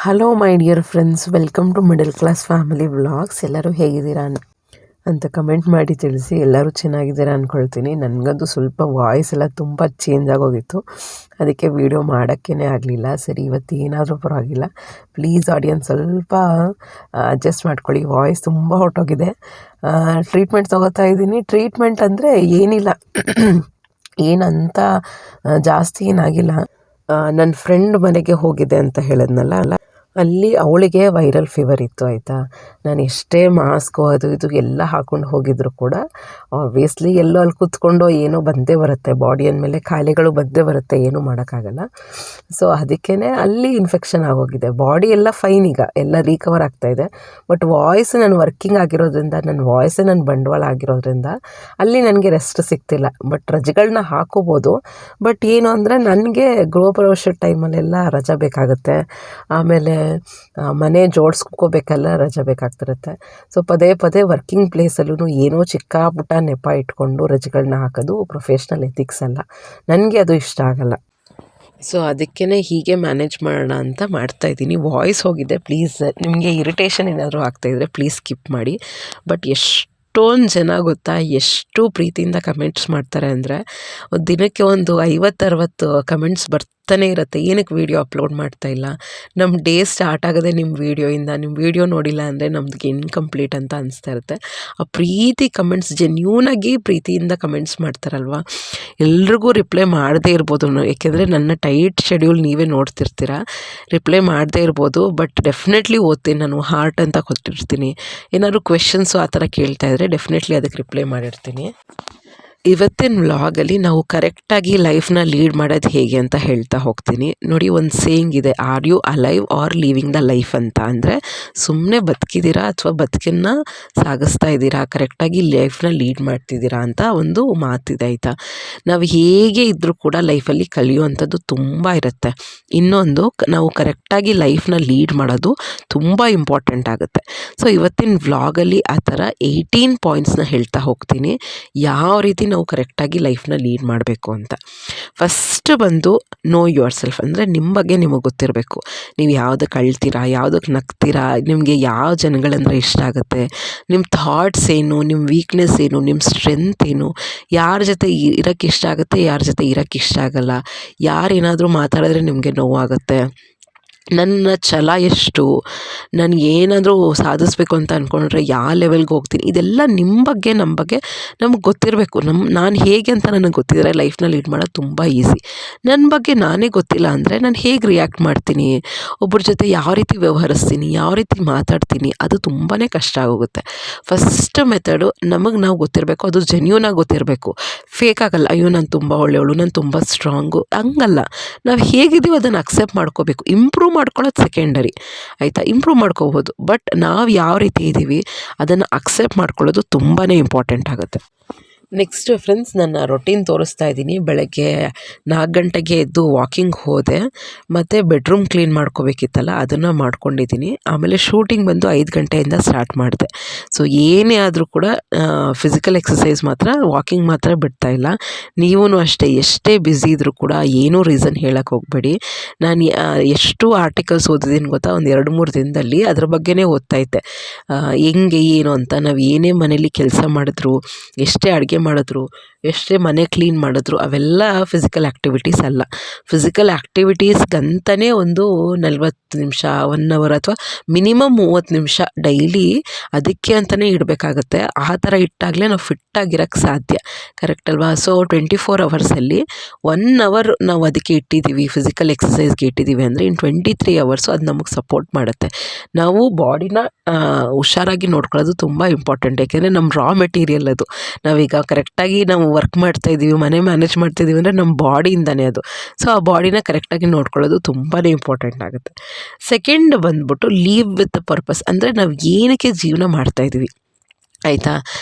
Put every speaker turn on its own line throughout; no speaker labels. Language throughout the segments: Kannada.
Hello my dear friends, welcome to middle class family vlogs. ಎಲ್ಲರೂ ಹೇಗಿದ್ದೀರಾ ಅಂತ ಕಮೆಂಟ್ ಮಾಡಿ ತಿಳಿಸಿ. ಎಲ್ಲರೂ ಚೆನ್ನಾಗಿದ್ದೀರಾ ಅಂದ್ಕೊಳ್ತೀನಿ. ನನಗಂತೂ ಸ್ವಲ್ಪ ವಾಯ್ಸ್ ಎಲ್ಲ ತುಂಬ ಚೇಂಜ್ ಆಗೋಗಿತ್ತು, ಅದಕ್ಕೆ ವೀಡಿಯೋ ಮಾಡೋಕ್ಕೇ ಆಗಲಿಲ್ಲ. ಸರಿ, ಇವತ್ತು ಏನಾದರೂ ಪರವಾಗಿಲ್ಲ, ಪ್ಲೀಸ್ ಆಡಿಯನ್ಸ್ ಸ್ವಲ್ಪ ಅಡ್ಜಸ್ಟ್ ಮಾಡ್ಕೊಳ್ಳಿ. ವಾಯ್ಸ್ ತುಂಬ ಹೊರಟೋಗಿದೆ. ಟ್ರೀಟ್ಮೆಂಟ್ ತೊಗೋತಾ ಇದ್ದೀನಿ. ಟ್ರೀಟ್ಮೆಂಟ್ ಅಂದರೆ ಏನಿಲ್ಲ, ಏನಂತ ಜಾಸ್ತಿ ಏನಾಗಿಲ್ಲ. ನನ್ನ ಫ್ರೆಂಡ್ ಮನೆಗೆ ಹೋಗಿದೆ ಅಂತ ಹೇಳಿದ್ನಲ್ಲ, ಅಲ್ಲಿ ಅವಳಿಗೆ ವೈರಲ್ ಫೀವರ್ ಇತ್ತು, ಆಯಿತಾ. ನಾನು ಎಷ್ಟೇ ಮಾಸ್ಕು ಅದು ಇದು ಎಲ್ಲ ಹಾಕ್ಕೊಂಡು ಹೋಗಿದ್ರು ಕೂಡ ಆಬ್ವಿಯಸ್ಲಿ ಎಲ್ಲೋ ಅಲ್ಲಿ ಕೂತ್ಕೊಂಡು ಏನೋ ಬಂದೇ ಬರುತ್ತೆ, ಬಾಡಿ ಅಂದಮೇಲೆ ಖಾಯಿಲೆಗಳು ಬಂದೇ ಬರುತ್ತೆ, ಏನೂ ಮಾಡೋಕ್ಕಾಗಲ್ಲ. ಸೊ ಅದಕ್ಕೇ ಅಲ್ಲಿ ಇನ್ಫೆಕ್ಷನ್ ಆಗೋಗಿದೆ. ಬಾಡಿ ಎಲ್ಲ ಫೈನ್, ಈಗ ಎಲ್ಲ ರಿಕವರ್ ಆಗ್ತಾಯಿದೆ. ಬಟ್ ವಾಯ್ಸ್ ನಾನು ವರ್ಕಿಂಗ್ ಆಗಿರೋದ್ರಿಂದ, ನನ್ನ ವಾಯ್ಸೇ ನನ್ನ ಬಂಡವಾಳ ಆಗಿರೋದ್ರಿಂದ ಅಲ್ಲಿ ನನಗೆ ರೆಸ್ಟ್ ಸಿಗ್ತಿಲ್ಲ. ಬಟ್ ರಜೆಗಳನ್ನ ಹಾಕೋಬೋದು, ಬಟ್ ಏನು ಅಂದರೆ ನನಗೆ ಗೃಹಪ್ರವೇಶದ ಟೈಮಲ್ಲೆಲ್ಲ ರಜೆ ಬೇಕಾಗುತ್ತೆ. ಆಮೇಲೆ ಮನೆ ಜೋಡಿಸ್ಕೋಬೇಕಲ್ಲ, ರಜೆ ಬೇಕಾಗ್ತಿರುತ್ತೆ. ಸೊ ಪದೇ ಪದೇ ವರ್ಕಿಂಗ್ ಪ್ಲೇಸಲ್ಲೂ ಏನೋ ಚಿಕ್ಕ ಪುಟ್ಟ ನೆಪ ಇಟ್ಕೊಂಡು ರಜೆಗಳನ್ನ ಹಾಕೋದು ಪ್ರೊಫೆಷ್ನಲ್ ಎಥಿಕ್ಸ್ ಅಲ್ಲ. ನನಗೆ ಅದು ಇಷ್ಟ ಆಗಲ್ಲ. ಸೊ ಅದಕ್ಕೇ ಹೀಗೆ ಮ್ಯಾನೇಜ್ ಮಾಡೋಣ ಅಂತ ಮಾಡ್ತಾಯಿದ್ದೀನಿ. ವಾಯ್ಸ್ ಹೋಗಿದೆ, ಪ್ಲೀಸ್ ನಿಮಗೆ ಇರಿಟೇಷನ್ ಏನಾದರೂ ಆಗ್ತಾಯಿದ್ರೆ ಪ್ಲೀಸ್ ಸ್ಕಿಪ್ ಮಾಡಿ. ಬಟ್ ಎಷ್ಟೊಂದು ಜನ ಗೊತ್ತಾ, ಎಷ್ಟು ಪ್ರೀತಿಯಿಂದ ಕಮೆಂಟ್ಸ್ ಮಾಡ್ತಾರೆ ಅಂದರೆ, ದಿನಕ್ಕೆ ಒಂದು 50-60 ಕಮೆಂಟ್ಸ್ ಬರ್ತಾನೆ ಇರುತ್ತೆ. ಏನಕ್ಕೆ ವೀಡಿಯೋ ಅಪ್ಲೋಡ್ ಮಾಡ್ತಾಯಿಲ್ಲ, ನಮ್ಮ ಡೇ ಸ್ಟಾರ್ಟ್ ಆಗೋದೇ ನಿಮ್ಮ ವೀಡಿಯೋಯಿಂದ, ನಿಮ್ಮ ವೀಡಿಯೋ ನೋಡಿಲ್ಲ ಅಂದರೆ ನಮ್ದು ಇನ್ಕಂಪ್ಲೀಟ್ ಅಂತ ಅನಿಸ್ತಾ ಇರುತ್ತೆ. ಆ ಪ್ರೀತಿ ಕಮೆಂಟ್ಸ್, ಜೆನ್ಯೂನಾಗಿ ಪ್ರೀತಿಯಿಂದ ಕಮೆಂಟ್ಸ್ ಮಾಡ್ತಾರಲ್ವ, ಎಲ್ರಿಗೂ ರಿಪ್ಲೈ ಮಾಡದೇ ಇರ್ಬೋದು. ಏಕೆಂದರೆ ನನ್ನ ಟೈಟ್ ಶೆಡ್ಯೂಲ್ ನೀವೇ ನೋಡ್ತಿರ್ತೀರ, ರಿಪ್ಲೈ ಮಾಡದೇ ಇರ್ಬೋದು. ಬಟ್ ಡೆಫಿನೆಟ್ಲಿ ಓದ್ತೀನಿ, ನಾನು ಹಾರ್ಟ್ ಅಂತ ಕೊಟ್ಟಿರ್ತೀನಿ. ಏನಾದರೂ ಕ್ವೆಶನ್ಸು ಆ ಥರ ಕೇಳ್ತಾ ಇದ್ದರೆ ಡೆಫಿನೆಟ್ಲಿ ಅದಕ್ಕೆ ರಿಪ್ಲೈ ಮಾಡಿರ್ತೀನಿ. ಇವತ್ತಿನ ವ್ಲಾಗಲ್ಲಿ ನಾವು ಕರೆಕ್ಟಾಗಿ ಲೈಫ್ನ ಲೀಡ್ ಮಾಡೋದು ಹೇಗೆ ಅಂತ ಹೇಳ್ತಾ ಹೋಗ್ತೀನಿ. ನೋಡಿ, ಒಂದು ಸೇಯಿಂಗ್ ಇದೆ, are you alive or living the life ಅಂತ. ಅಂದರೆ ಸುಮ್ಮನೆ ಬದುಕಿದ್ದೀರಾ ಅಥವಾ ಬದುಕನ್ನು ಸಾಗಿಸ್ತಾ ಇದ್ದೀರಾ, ಕರೆಕ್ಟಾಗಿ ಲೈಫ್ನ ಲೀಡ್ ಮಾಡ್ತಿದ್ದೀರಾ ಅಂತ ಒಂದು ಮಾತಿದೆ, ಆಯಿತಾ. ನಾವು ಹೇಗೆ ಇದ್ದರೂ ಕೂಡ ಲೈಫಲ್ಲಿ ಕಲಿಯುವಂಥದ್ದು ತುಂಬ ಇರುತ್ತೆ. ಇನ್ನೊಂದು, ನಾವು ಕರೆಕ್ಟಾಗಿ ಲೈಫ್ನ ಲೀಡ್ ಮಾಡೋದು ತುಂಬ ಇಂಪಾರ್ಟೆಂಟ್ ಆಗುತ್ತೆ. ಸೊ ಇವತ್ತಿನ ವ್ಲಾಗಲ್ಲಿ ಆ ಥರ 18 ಪಾಯಿಂಟ್ಸ್ನ ಹೇಳ್ತಾ ಹೋಗ್ತೀನಿ, ಯಾವ ರೀತಿ ನಾವು ಕರೆಕ್ಟಾಗಿ ಲೈಫ್ನ ಲೀಡ್ ಮಾಡಬೇಕು ಅಂತ. ಫಸ್ಟ್ ಬಂದು ನೋ ಯುವರ್ ಸೆಲ್ಫ್. ಅಂದರೆ ನಿಮ್ಮ ಬಗ್ಗೆ ನಿಮಗೆ ಗೊತ್ತಿರಬೇಕು. ನೀವು ಯಾವುದಕ್ಕೆ ಅಳ್ತೀರಾ, ಯಾವುದಕ್ಕೆ ನಗ್ತೀರಾ, ನಿಮಗೆ ಯಾವ ಜನಗಳಂದರೆ ಇಷ್ಟ ಆಗುತ್ತೆ, ನಿಮ್ಮ ಥಾಟ್ಸ್ ಏನು, ನಿಮ್ಮ ವೀಕ್ನೆಸ್ ಏನು, ನಿಮ್ಮ ಸ್ಟ್ರೆಂತ್ ಏನು, ಯಾರ ಜೊತೆ ಇರೋಕ್ಕೆ ಇಷ್ಟ ಆಗುತ್ತೆ, ಯಾರ ಜೊತೆ ಇರೋಕ್ಕೆ ಇಷ್ಟ ಆಗಲ್ಲ, ಯಾರೇನಾದರೂ ಮಾತಾಡಿದ್ರೆ ನಿಮಗೆ ನೋವಾಗುತ್ತೆ, ನನ್ನ ಛಲ ಎಷ್ಟು, ನಾನು ಏನಾದರೂ ಸಾಧಿಸ್ಬೇಕು ಅಂತ ಅಂದ್ಕೊಂಡ್ರೆ ಯಾವ ಲೆವೆಲ್ಗೆ ಹೋಗ್ತೀನಿ, ಇದೆಲ್ಲ ನಿಮ್ಮ ಬಗ್ಗೆ ನಮ್ಮ ಬಗ್ಗೆ ನಮಗೆ ಗೊತ್ತಿರಬೇಕು. ನಾನು ಹೇಗೆ ಅಂತ ನನಗೆ ಗೊತ್ತಿದ್ದರೆ ಲೈಫ್ನ ಲೀಡ್ ಮಾಡೋದು ತುಂಬ ಈಸಿ. ನನ್ನ ಬಗ್ಗೆ ನಾನೇ ಗೊತ್ತಿಲ್ಲ ಅಂದರೆ ನಾನು ಹೇಗೆ ರಿಯಾಕ್ಟ್ ಮಾಡ್ತೀನಿ, ಒಬ್ಬರ ಜೊತೆ ಯಾವ ರೀತಿ ವ್ಯವಹರಿಸ್ತೀನಿ, ಯಾವ ರೀತಿ ಮಾತಾಡ್ತೀನಿ, ಅದು ತುಂಬಾ ಕಷ್ಟ ಆಗೋಗುತ್ತೆ. ಫಸ್ಟ್ ಮೆಥಡು ನಮಗೆ ನಾವು ಗೊತ್ತಿರಬೇಕು, ಅದು ಜೆನ್ಯೂನಾಗಿ ಗೊತ್ತಿರಬೇಕು, ಫೇಕ್ ಆಗಲ್ಲ. ಅಯ್ಯೋ ನಾನು ತುಂಬ ಒಳ್ಳೆಯವಳು, ನಾನು ತುಂಬ ಸ್ಟ್ರಾಂಗು, ಹಂಗಲ್ಲ. ನಾವು ಹೇಗಿದ್ದೀವಿ ಅದನ್ನು ಅಕ್ಸೆಪ್ಟ್ ಮಾಡ್ಕೋಬೇಕು. ಇಂಪ್ರೂವ್ ಮಾಡ್ಕೊಳ್ಳೋದು ಸೆಕೆಂಡರಿ, ಆಯಿತಾ. ಇಂಪ್ರೂವ್ ಮಾಡ್ಕೋಬೋದು, ಬಟ್ ನಾವು ಯಾವ ರೀತಿ ಇದ್ದೀವಿ ಅದನ್ನು ಅಕ್ಸೆಪ್ಟ್ ಮಾಡ್ಕೊಳ್ಳೋದು ತುಂಬಾ ಇಂಪಾರ್ಟೆಂಟ್ ಆಗುತ್ತೆ. ನೆಕ್ಸ್ಟ್ ಫ್ರೆಂಡ್ಸ್, ನನ್ನ ರೊಟೀನ್ ತೋರಿಸ್ತಾ ಇದ್ದೀನಿ. ಬೆಳಗ್ಗೆ 4 ಗಂಟೆಗೆ ಎದ್ದು ವಾಕಿಂಗ್ ಹೋದೆ, ಮತ್ತು ಬೆಡ್ರೂಮ್ ಕ್ಲೀನ್ ಮಾಡ್ಕೋಬೇಕಿತ್ತಲ್ಲ ಅದನ್ನು ಮಾಡ್ಕೊಂಡಿದ್ದೀನಿ. ಆಮೇಲೆ ಶೂಟಿಂಗ್ ಬಂದು 5 ಗಂಟೆಯಿಂದ ಸ್ಟಾರ್ಟ್ ಮಾಡಿದೆ. ಸೊ ಏನೇ ಆದರೂ ಕೂಡ ಫಿಸಿಕಲ್ ಎಕ್ಸಸೈಸ್ ಮಾತ್ರ, ವಾಕಿಂಗ್ ಮಾತ್ರ ಬಿಡ್ತಾಯಿಲ್ಲ. ನೀವೂ ಅಷ್ಟೇ, ಎಷ್ಟೇ ಬ್ಯುಸಿ ಇದ್ದರೂ ಕೂಡ ಏನೂ ರೀಸನ್ ಹೇಳಕ್ಕೆ ಹೋಗಬೇಡಿ. ನಾನು ಎಷ್ಟು ಆರ್ಟಿಕಲ್ಸ್ ಓದಿದ್ದೀನಿ ಗೊತ್ತಾ, ಒಂದು 2-3 ದಿನದಲ್ಲಿ ಅದ್ರ ಬಗ್ಗೆನೇ ಓದ್ತಾಯಿದ್ದೆ. ಹೆಂಗೆ ಏನು ಅಂತ, ನಾವು ಏನೇ ಮನೇಲಿ ಕೆಲಸ ಮಾಡಿದ್ರು, ಎಷ್ಟೇ ಅಡುಗೆ ಮಾಡಿದ್ರು, ಎಷ್ಟೇ ಮನೆ ಕ್ಲೀನ್ ಮಾಡಿದ್ರು, ಅವೆಲ್ಲ ಫಿಸಿಕಲ್ ಆ್ಯಕ್ಟಿವಿಟೀಸ್ ಅಲ್ಲ. ಫಿಸಿಕಲ್ ಆ್ಯಕ್ಟಿವಿಟೀಸ್ಗಂತಲೇ ಒಂದು 40 ನಿಮಿಷ, 1 ಅವರ್ ಅಥವಾ ಮಿನಿಮಮ್ 30 ನಿಮಿಷ ಡೈಲಿ ಅದಕ್ಕೆ ಅಂತಲೇ ಇಡಬೇಕಾಗತ್ತೆ. ಆ ಥರ ಇಟ್ಟಾಗಲೇ ನಾವು ಫಿಟ್ಟಾಗಿರೋಕ್ಕೆ ಸಾಧ್ಯ, ಕರೆಕ್ಟ್ ಅಲ್ವಾ. ಸೊ 24 ಅವರ್ಸಲ್ಲಿ 1 ಅವರ್ ನಾವು ಅದಕ್ಕೆ ಇಟ್ಟಿದ್ದೀವಿ, ಫಿಸಿಕಲ್ ಎಕ್ಸಸೈಸ್ಗೆ ಇಟ್ಟಿದ್ದೀವಿ ಅಂದರೆ ಇನ್ನು 23 ಅವರ್ಸು ಅದು ನಮಗೆ ಸಪೋರ್ಟ್ ಮಾಡುತ್ತೆ. ನಾವು ಬಾಡಿನ ಹುಷಾರಾಗಿ ನೋಡ್ಕೊಳ್ಳೋದು ತುಂಬ ಇಂಪಾರ್ಟೆಂಟ್. ಯಾಕೆಂದರೆ ನಮ್ಮ ರಾ ಮೆಟೀರಿಯಲ್ ಅದು. ನಾವೀಗ ಕರೆಕ್ಟಾಗಿ ನಾವು ವರ್ಕ್ ಮಾಡ್ತಾಯಿದ್ದೀವಿ, ಮನೆ ಮ್ಯಾನೇಜ್ ಮಾಡ್ತಾಯಿದ್ದೀವಿ ಅಂದರೆ ನಮ್ಮ ಬಾಡಿಯಿಂದನೇ ಅದು. ಸೊ ಆ ಬಾಡಿನ ಕರೆಕ್ಟಾಗಿ ನೋಡ್ಕೊಳ್ಳೋದು ತುಂಬಾ ಇಂಪಾರ್ಟೆಂಟ್ ಆಗುತ್ತೆ. ಸೆಕೆಂಡ್ ಬಂದ್ಬಿಟ್ಟು ಲೀವ್ ವಿತ್ ಪರ್ಪಸ್. ಅಂದರೆ ನಾವು ಏನಕ್ಕೆ ಜೀವನ ಮಾಡ್ತಾಯಿದ್ದೀವಿ, ಆಯಿತಾ.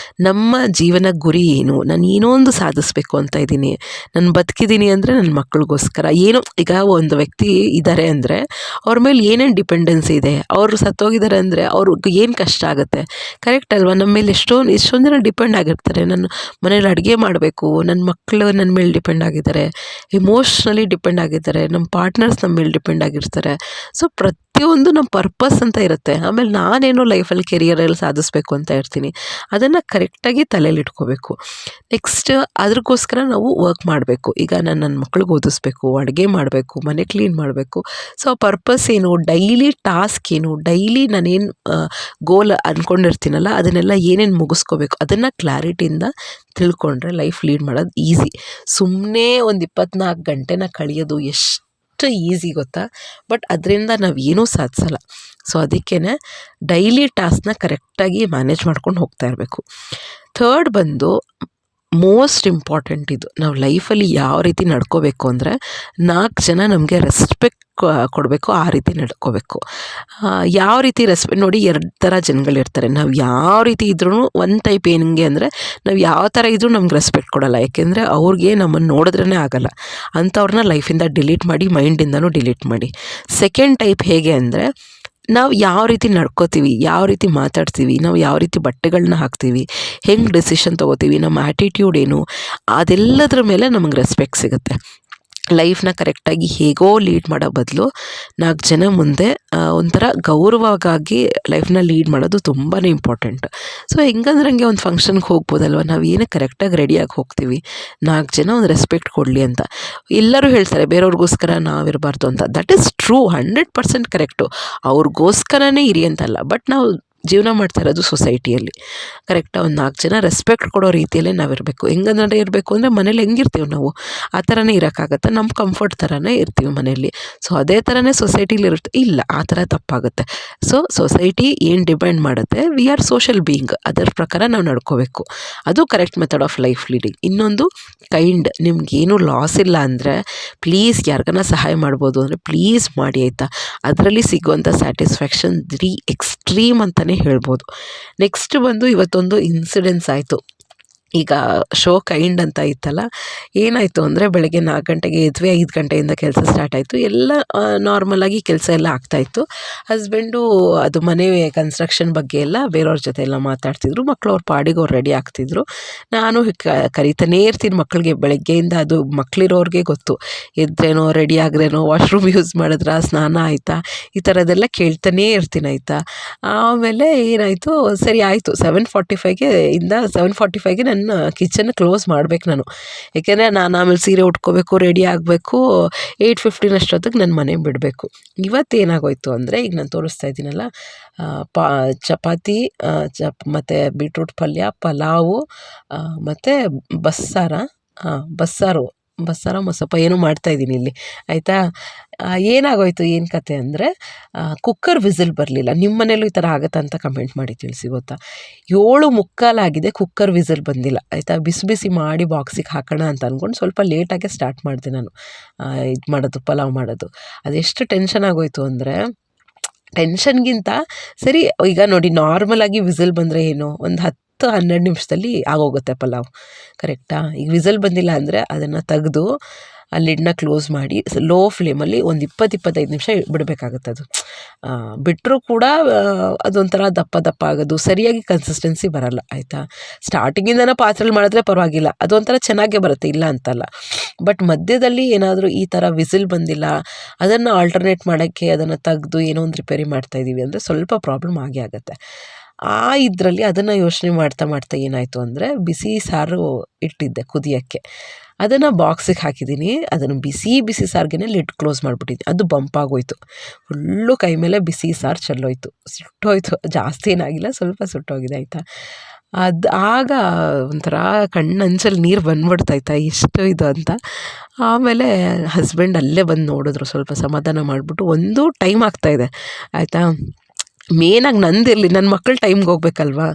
ನಮ್ಮ ಜೀವನ ಗುರಿ ಏನು, ನಾನು ಏನೋ ಒಂದು ಸಾಧಿಸ್ಬೇಕು ಅಂತ ಇದ್ದೀನಿ, ನಾನು ಬದುಕಿದ್ದೀನಿ ಅಂದರೆ ನನ್ನ ಮಕ್ಕಳಿಗೋಸ್ಕರ. ಏನೋ ಈಗ ಒಂದು ವ್ಯಕ್ತಿ ಇದ್ದಾರೆ ಅಂದರೆ ಅವ್ರ ಮೇಲೆ ಏನೇನು ಡಿಪೆಂಡೆನ್ಸಿ ಇದೆ, ಅವರು ಸತ್ತೋಗಿದ್ದಾರೆ ಅಂದರೆ ಅವ್ರಿಗೆ ಏನು ಕಷ್ಟ ಆಗುತ್ತೆ, ಕರೆಕ್ಟ್ ಅಲ್ವಾ. ನಮ್ಮ ಮೇಲೆ ಎಷ್ಟೊಂದು ಜನ ಡಿಪೆಂಡ್ ಆಗಿರ್ತಾರೆ. ನನ್ನ ಮನೇಲಿ ಅಡುಗೆ ಮಾಡಬೇಕು, ನನ್ನ ಮಕ್ಕಳು ನನ್ನ ಮೇಲೆ ಡಿಪೆಂಡ್ ಆಗಿದ್ದಾರೆ, ಎಮೋಷ್ನಲಿ ಡಿಪೆಂಡ್ ಆಗಿದ್ದಾರೆ, ನಮ್ಮ ಪಾರ್ಟ್ನರ್ಸ್ ನಮ್ಮ ಮೇಲೆ ಡಿಪೆಂಡ್ ಆಗಿರ್ತಾರೆ. ಸೊ ಪ್ರತಿಯೊಂದು ನಮ್ಮ ಪರ್ಪಸ್ ಅಂತ ಇರುತ್ತೆ. ಆಮೇಲೆ ನಾನೇನೋ ಲೈಫಲ್ಲಿ ಕೆರಿಯರಲ್ಲಿ ಸಾಧಿಸ್ಬೇಕು ಅಂತ ಇರ್ತೀನಿ, ಅದನ್ನು ಕರೆಕ್ಟಾಗಿ ತಲೆಯಲ್ಲಿ ಇಟ್ಕೋಬೇಕು. ನೆಕ್ಸ್ಟ್ ಅದ್ರಗೋಸ್ಕರ ನಾವು ವರ್ಕ್ ಮಾಡಬೇಕು. ಈಗ ನಾನು ನನ್ನ ಮಕ್ಳಿಗೆ ಓದಿಸ್ಬೇಕು, ಅಡುಗೆ ಮಾಡಬೇಕು, ಮನೆ ಕ್ಲೀನ್ ಮಾಡಬೇಕು. ಸೊ ಆ ಪರ್ಪಸ್ ಏನು, ಡೈಲಿ ಟಾಸ್ಕ್ ಏನು, ಡೈಲಿ ನಾನೇನು ಗೋಲ್ ಅಂದ್ಕೊಂಡಿರ್ತೀನಲ್ಲ ಅದನ್ನೆಲ್ಲ ಏನೇನು ಮುಗಿಸ್ಕೋಬೇಕು ಅದನ್ನು ಕ್ಲಾರಿಟಿಯಿಂದ ತಿಳ್ಕೊಂಡ್ರೆ ಲೈಫ್ ಲೀಡ್ ಮಾಡೋದು ಈಸಿ. ಸುಮ್ಮನೆ ಒಂದು 24 ಗಂಟೆನ ಕಳೆಯೋದು ಎಷ್ಟು ಈಸಿ ಗೊತ್ತಾ, ಬಟ್ ಅದರಿಂದ ನಾವು ಏನೂ ಸಾಧಿಸಲ್ಲ. ಸೊ ಅದಕ್ಕೇ ಡೈಲಿ ಟಾಸ್ಕ್ನ ಕರೆಕ್ಟಾಗಿ ಮ್ಯಾನೇಜ್ ಮಾಡ್ಕೊಂಡು ಹೋಗ್ತಾ ಇರಬೇಕು. ಥರ್ಡ್ ಬಂದು ಮೋಸ್ಟ್ ಇಂಪಾರ್ಟೆಂಟ್, ಇದು ನಾವು ಲೈಫಲ್ಲಿ ಯಾವ ರೀತಿ ನಡ್ಕೋಬೇಕು ಅಂದರೆ 4 ಜನ ನಮಗೆ ರೆಸ್ಪೆಕ್ಟ್ ಕೊಡಬೇಕು, ಆ ರೀತಿ ನಡ್ಕೋಬೇಕು. ಯಾವ ರೀತಿ ನೋಡಿ 2 ಥರ ಜನಗಳಿರ್ತಾರೆ. ನಾವು ಯಾವ ರೀತಿ ಇದ್ರೂ ಒಂದು ಟೈಪ್ ಹೆಂಗೆ ಅಂದರೆ ನಾವು ಯಾವ ಥರ ಇದ್ರೂ ನಮ್ಗೆ ರೆಸ್ಪೆಕ್ಟ್ ಕೊಡೋಲ್ಲ, ಯಾಕೆಂದರೆ ಅವ್ರಿಗೆ ನಮ್ಮನ್ನು ನೋಡಿದ್ರೇ ಆಗೋಲ್ಲ. ಅಂಥವ್ರನ್ನ ಲೈಫಿಂದ ಡಿಲೀಟ್ ಮಾಡಿ, ಮೈಂಡಿಂದನೂ ಡಿಲೀಟ್ ಮಾಡಿ. ಸೆಕೆಂಡ್ ಟೈಪ್ ಹೇಗೆ ಅಂದರೆ ನಾವು ಯಾವ ರೀತಿ ನಡ್ಕೋತೀವಿ, ಯಾವ ರೀತಿ ಮಾತಾಡ್ತೀವಿ, ನಾವು ಯಾವ ರೀತಿ ಬಟ್ಟೆಗಳನ್ನ ಹಾಕ್ತೀವಿ, ಹೆಂಗೆ ಡಿಸಿಷನ್ ತೊಗೋತೀವಿ, ನಮ್ಮ ಆ್ಯಟಿಟ್ಯೂಡ್ ಏನು, ಅದೆಲ್ಲದ್ರ ಮೇಲೆ ನಮಗೆ ರೆಸ್ಪೆಕ್ಟ್ ಸಿಗುತ್ತೆ. ಲೈಫ್ನ ಕರೆಕ್ಟಾಗಿ ಹೇಗೋ ಲೀಡ್ ಮಾಡೋ ಬದಲು 4 ಜನ ಮುಂದೆ ಒಂಥರ ಗೌರವವಾಗಿ ಲೈಫ್ನ ಲೀಡ್ ಮಾಡೋದು ತುಂಬಾ ಇಂಪಾರ್ಟೆಂಟ್. ಸೊ ಹೆಂಗಂದ್ರೆ ಹಂಗೆ ಒಂದು ಫಂಕ್ಷನ್ಗೆ ಹೋಗ್ಬೋದಲ್ವ, ನಾವು ಏನಕ್ಕೆ ಕರೆಕ್ಟಾಗಿ ರೆಡಿಯಾಗಿ ಹೋಗ್ತೀವಿ, 4 ಜನ ಒಂದು ರೆಸ್ಪೆಕ್ಟ್ ಕೊಡಲಿ ಅಂತ. ಎಲ್ಲರೂ ಹೇಳ್ತಾರೆ ಬೇರೆಯವ್ರಿಗೋಸ್ಕರ ನಾವಿರಬಾರ್ದು ಅಂತ. That is true, 100% correct. ಅವ್ರಿಗೋಸ್ಕರನೇ ಇರಿ ಅಂತಲ್ಲ, ಬಟ್ ನಾವು ಜೀವನ ಮಾಡ್ತಾ ಇರೋದು ಸೊಸೈಟಿಯಲ್ಲಿ. ಕರೆಕ್ಟಾಗಿ ಒಂದು 4 ಜನ ರೆಸ್ಪೆಕ್ಟ್ ಕೊಡೋ ರೀತಿಯಲ್ಲೇ ನಾವಿರಬೇಕು. ಹೆಂಗಂದ್ರೆ ಇರಬೇಕು ಅಂದರೆ ಮನೇಲಿ ಹೆಂಗಿರ್ತೀವಿ ನಾವು ಆ ಥರನೇ ಇರೋಕ್ಕಾಗತ್ತೆ, ನಮ್ಮ ಕಂಫರ್ಟ್ ಥರನೇ ಇರ್ತೀವಿ ಮನೆಯಲ್ಲಿ. ಸೊ ಅದೇ ಥರನೇ ಸೊಸೈಟಿಲಿ ಇರುತ್ತೆ, ಇಲ್ಲ ಆ ಥರ ತಪ್ಪಾಗುತ್ತೆ. ಸೊ ಸೊಸೈಟಿ ಏನು ಡಿಪೆಂಡ್ ಮಾಡುತ್ತೆ, ವಿ ಆರ್ ಸೋಷಲ್ ಬೀಯಿಂಗ್, ಅದರ ಪ್ರಕಾರ ನಾವು ನಡ್ಕೋಬೇಕು. ಅದು correct method of life leading. ಇನ್ನೊಂದು ಕೈಂಡ್, ನಿಮ್ಗೇನು ಲಾಸ್ ಇಲ್ಲ ಅಂದರೆ ಪ್ಲೀಸ್ ಯಾರಿಗಾನ ಸಹಾಯ ಮಾಡ್ಬೋದು ಅಂದರೆ ಪ್ಲೀಸ್ ಮಾಡಿ ಆಯಿತಾ. ಅದರಲ್ಲಿ ಸಿಗುವಂಥ ಸ್ಯಾಟಿಸ್ಫ್ಯಾಕ್ಷನ್ ಎಕ್ಸ್ಟ್ರೀಮ್ ಅಂತಲೇ ಹೇಳ್ಬೋದು. ನೆಕ್ಸ್ಟ್ ಬಂದು ಇವತ್ತೊಂದು ಇನ್ಸಿಡೆನ್ಸ್ ಆಯಿತು. ಈಗ ಶೋ ಕೈಂಡ್ ಅಂತ ಇತ್ತಲ್ಲ, ಏನಾಯಿತು ಅಂದರೆ ಬೆಳಗ್ಗೆ 4 ಗಂಟೆಗೆ ಎದ್ವಿ, 5 ಗಂಟೆಯಿಂದ ಕೆಲಸ ಸ್ಟಾರ್ಟ್ ಆಯಿತು. ಎಲ್ಲ ನಾರ್ಮಲಾಗಿ ಕೆಲಸ ಎಲ್ಲ ಆಗ್ತಾಯಿತ್ತು. ಹಸ್ಬೆಂಡು ಅದು ಮನೆ ಕನ್ಸ್ಟ್ರಕ್ಷನ್ ಬಗ್ಗೆ ಎಲ್ಲ ಬೇರೆಯವ್ರ ಜೊತೆ ಎಲ್ಲ ಮಾತಾಡ್ತಿದ್ರು, ಮಕ್ಕಳು ಅವ್ರ ಪಾಡಿಗೆ ಅವ್ರು ರೆಡಿ ಆಗ್ತಿದ್ರು. ನಾನು ಕರಿತಾನೇ ಇರ್ತೀನಿ ಮಕ್ಕಳಿಗೆ ಬೆಳಗ್ಗೆಯಿಂದ. ಅದು ಮಕ್ಕಳಿರೋರಿಗೆ ಗೊತ್ತು, ಎದ್ರೇನೋ, ರೆಡಿ ಆಗ್ರೇನೋ, ವಾಶ್ರೂಮ್ ಯೂಸ್ ಮಾಡಿದ್ರಾ, ಸ್ನಾನ ಆಯಿತಾ, ಈ ಥರದ್ದೆಲ್ಲ ಕೇಳ್ತಾನೇ ಇರ್ತೀನಿ ಆಯಿತಾ. ಆಮೇಲೆ ಏನಾಯಿತು, ಸರಿ ಆಯಿತು 7:45ಗೆ ನನ್ನ ಕಿಚನ್ ಕ್ಲೋಸ್ ಮಾಡಬೇಕು ನಾನು, ಏಕೆಂದರೆ ನಾನು ಆಮೇಲೆ ಸೀರೆ ಉಟ್ಕೋಬೇಕು, ರೆಡಿ ಆಗಬೇಕು. 8:15 ಅಷ್ಟೊತ್ತಿಗೆ ನನ್ನ ಮನೆ ಬಿಡಬೇಕು. ಇವತ್ತೇನಾಗೋಯ್ತು ಅಂದರೆ, ಈಗ ನಾನು ತೋರಿಸ್ತಾ ಇದ್ದೀನಲ್ಲ, ಚಪಾತಿ ಮತ್ತು ಬೀಟ್ರೂಟ್ ಪಲ್ಯ, ಪಲಾವು ಮತ್ತು ಬಸ್ಸಾರು ಮೊಸಪ್ಪ ಏನೋ ಮಾಡ್ತಾಯಿದ್ದೀನಿ ಇಲ್ಲಿ ಆಯಿತಾ. ಏನಾಗೋಯ್ತು, ಏನು ಕತೆ ಅಂದರೆ ಕುಕ್ಕರ್ ವಿಸಿಲ್ ಬರಲಿಲ್ಲ. ನಿಮ್ಮ ಮನೇಲೂ ಈ ಥರ ಆಗುತ್ತಾ ಅಂತ ಕಮೆಂಟ್ ಮಾಡಿ ತಿಳಿಸಿ ಗೊತ್ತಾ. 7:45 ಕುಕ್ಕರ್ ವಿಸಿಲ್ ಬಂದಿಲ್ಲ ಆಯಿತಾ. ಬಿಸಿ ಮಾಡಿ ಬಾಕ್ಸಿಗೆ ಹಾಕೋಣ ಅಂತ ಅಂದ್ಕೊಂಡು ಸ್ವಲ್ಪ ಲೇಟಾಗೆ ಸ್ಟಾರ್ಟ್ ಮಾಡಿದೆ ನಾನು ಇದು ಮಾಡೋದು, ಪಲಾವ್ ಮಾಡೋದು. ಅದೆಷ್ಟು ಟೆನ್ಷನ್ ಆಗೋಯ್ತು ಅಂದರೆ, ಟೆನ್ಷನ್ಗಿಂತ ಸರಿ ಈಗ ನೋಡಿ ನಾರ್ಮಲಾಗಿ ವಿಸಿಲ್ ಬಂದರೆ ಏನು, ಒಂದು 10-12 ನಿಮಿಷದಲ್ಲಿ ಆಗೋಗುತ್ತೆ ಪಲಾವ್, ಕರೆಕ್ಟಾ. ಈಗ ವಿಸಿಲ್ ಬಂದಿಲ್ಲ ಅಂದರೆ ಅದನ್ನು ತೆಗೆದು ಆ ಲಿಡ್ನ ಕ್ಲೋಸ್ ಮಾಡಿ ಲೋ ಫ್ಲೇಮಲ್ಲಿ ಒಂದು 20-25 ನಿಮಿಷ ಬಿಡಬೇಕಾಗುತ್ತೆ. ಅದು ಬಿಟ್ಟರೂ ಕೂಡ ಅದೊಂಥರ ದಪ್ಪ ಆಗೋದು, ಸರಿಯಾಗಿ ಕನ್ಸಿಸ್ಟೆನ್ಸಿ ಬರೋಲ್ಲ ಆಯಿತಾ. ಸ್ಟಾರ್ಟಿಂಗಿಂದನೇ ಪಾತ್ರೆಲಿ ಮಾಡಿದ್ರೆ ಪರವಾಗಿಲ್ಲ, ಅದೊಂಥರ ಚೆನ್ನಾಗೇ ಬರುತ್ತೆ, ಇಲ್ಲ ಅಂತಲ್ಲ. ಬಟ್ ಮಧ್ಯದಲ್ಲಿ ಏನಾದರೂ ಈ ಥರ ವಿಸಿಲ್ ಬಂದಿಲ್ಲ, ಅದನ್ನು ಆಲ್ಟರ್ನೇಟ್ ಮಾಡೋಕ್ಕೆ ಅದನ್ನು ತೆಗೆದು ಏನೋ ಒಂದು ರಿಪೇರಿ ಮಾಡ್ತಾಯಿದ್ದೀವಿ ಅಂದರೆ ಸ್ವಲ್ಪ ಪ್ರಾಬ್ಲಮ್ ಆಗೇ ಆಗುತ್ತೆ. ಇದರಲ್ಲಿ ಅದನ್ನು ಯೋಚನೆ ಮಾಡ್ತಾ ಏನಾಯಿತು ಅಂದರೆ, ಬಿಸಿ ಸಾರು ಇಟ್ಟಿದ್ದೆ ಕುದಿಯೋಕ್ಕೆ, ಅದನ್ನು ಬಾಕ್ಸಿಗೆ ಹಾಕಿದ್ದೀನಿ. ಅದನ್ನು ಬಿಸಿ ಸಾರಿಗೆನೇ ಲಿಡ್ ಕ್ಲೋಸ್ ಮಾಡಿಬಿಟ್ಟಿದ್ದೆ. ಅದು ಬಂಪಾಗೋಯ್ತು, ಫುಲ್ಲು ಕೈ ಮೇಲೆ ಬಿಸಿ ಸಾರು ಚೆಲ್ಲೋಯ್ತು, ಸುಟ್ಟೋಯ್ತು. ಜಾಸ್ತಿ ಏನಾಗಿಲ್ಲ, ಸ್ವಲ್ಪ ಸುಟ್ಟೋಗಿದೆ ಆಯಿತಾ. ಆಗ ಒಂಥರ ಕಣ್ಣಂಚಲ್ಲಿ ನೀರು ಬಂದ್ಬಿಡ್ತಾಯ್ತಾ, ಎಷ್ಟು ಇದು ಅಂತ. ಆಮೇಲೆ ಹಸ್ಬೆಂಡ್ ಅಲ್ಲೇ ಬಂದು ನೋಡಿದ್ರು, ಸ್ವಲ್ಪ ಸಮಾಧಾನ ಮಾಡಿಬಿಟ್ಟು. ಒಂದು ಟೈಮ್ ಆಗ್ತಾಯಿದೆ ಆಯಿತಾ. ಮೇನಾಗಿ ನಂದಿರಲಿ, ನನ್ನ ಮಕ್ಕಳು ಟೈಮ್ಗೆ ಹೋಗ್ಬೇಕಲ್ವಾ,